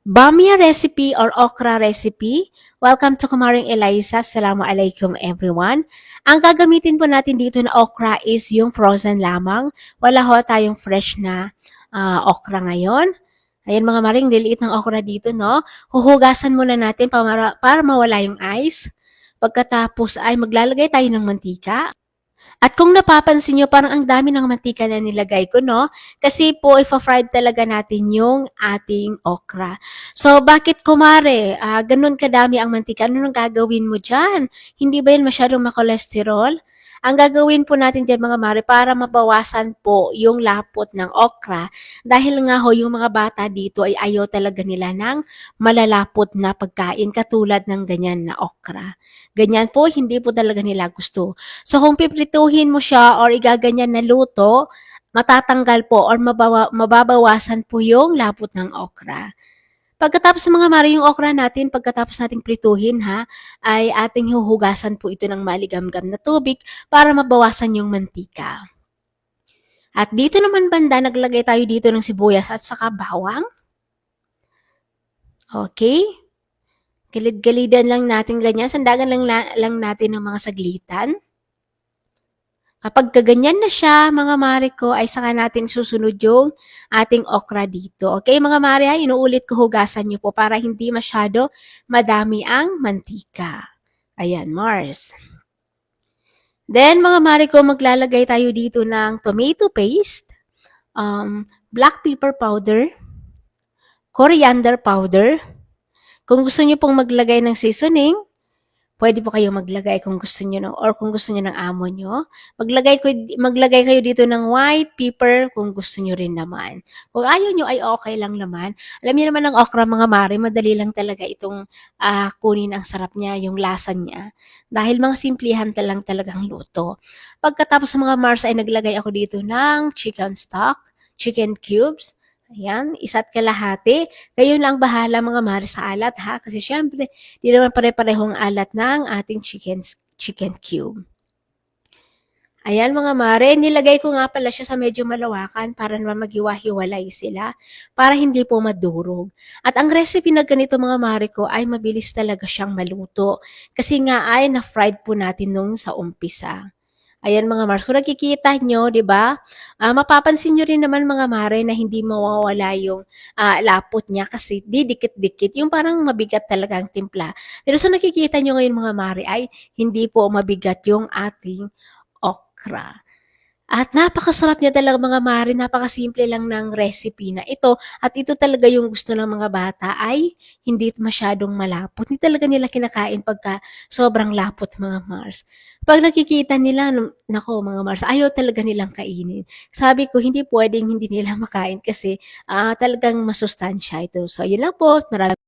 Bamia recipe or okra recipe. Welcome to Kumaring Eliza. Assalamualaikum everyone. Ang gagamitin po natin dito na okra is yung frozen lamang. Wala ho tayong fresh na okra ngayon. Ayan mga maring, liliit ng okra dito, no? Huhugasan muna natin para mawala yung ice. Pagkatapos ay maglalagay tayo ng mantika. At kung napapansin nyo, parang ang dami ng mantika na nilagay ko, no? Kasi po, ifa-fried talaga natin yung ating okra. So, bakit kumare? Ganun kadami ang mantika. Ano nang gagawin mo dyan? Hindi ba yan masyadong makolesterol? Ang gagawin po natin dyan mga mare para mabawasan po yung lapot ng okra. Dahil nga ho, yung mga bata dito ay ayaw talaga nila ng malalapot na pagkain katulad ng ganyan na okra. Ganyan po, hindi po talaga nila gusto. So kung piprituhin mo siya or igaganyan na luto, matatanggal po or mababawasan po yung lapot ng okra. Pagkatapos mga mare, yung okra natin, pagkatapos nating prituhin ay ating huhugasan po ito ng maligamgam na tubig para mabawasan yung mantika. At dito naman banda, naglagay tayo dito ng sibuyas at saka bawang. Okay? Gilid-gilidan lang natin ganyan, sandagan lang natin ng mga saglitan. Kapag kaganyan na siya, mga mare ko, ay saka natin susunod yung ating okra dito. Okay, mga mare, inuulit ko hugasan nyo po para hindi masyado madami ang mantika. Ayan, Mars. Then, mga mare ko, maglalagay tayo dito ng tomato paste, black pepper powder, coriander powder. Kung gusto nyo pong maglagay ng seasoning, pwede po kayo maglagay kung gusto niyo or kung gusto niyo ng amo niyo. Maglagay kayo dito ng white pepper kung gusto niyo rin naman. Kung ayaw niyo ay okay lang naman. Alam niyo naman ang okra mga mare, madali lang talaga itong kunin ang sarap niya, yung lasa niya. Dahil mga simplihan lang talagang luto. Pagkatapos sa mga Mars ay naglagay ako dito ng chicken stock, chicken cubes. Ayan, isa't kalahati. Kayo lang bahala mga mare sa alat kasi syempre di naman pare-parehong alat ng ating chicken cube. Ayan mga mare, nilagay ko nga pala siya sa medyo malawakan para naman maghiwa-hiwalay sila para hindi po madurog. At ang recipe na ganito mga mare ko ay mabilis talaga siyang maluto kasi nga ay na-fried po natin nung sa umpisa. Ayan mga Mars, kung nakikita nyo, di ba? Mapapansin nyo rin naman mga mare na hindi mawawala yung lapot niya kasi didikit-dikit, yung parang mabigat talaga ang timpla. Pero sa nakikita nyo ngayon mga mare ay hindi po mabigat yung ating okra. At napakasarap niya talaga mga mare, napakasimple lang ng recipe na ito. At ito talaga yung gusto ng mga bata ay hindi masyadong malapot. Hindi talaga nila kinakain pagka sobrang lapot mga Mars. Pag nakikita nila, nako mga Mars, ayaw talaga nilang kainin. Sabi ko, hindi pwedeng hindi nila makain kasi talagang masustansya ito. So, yun lang po. Maraming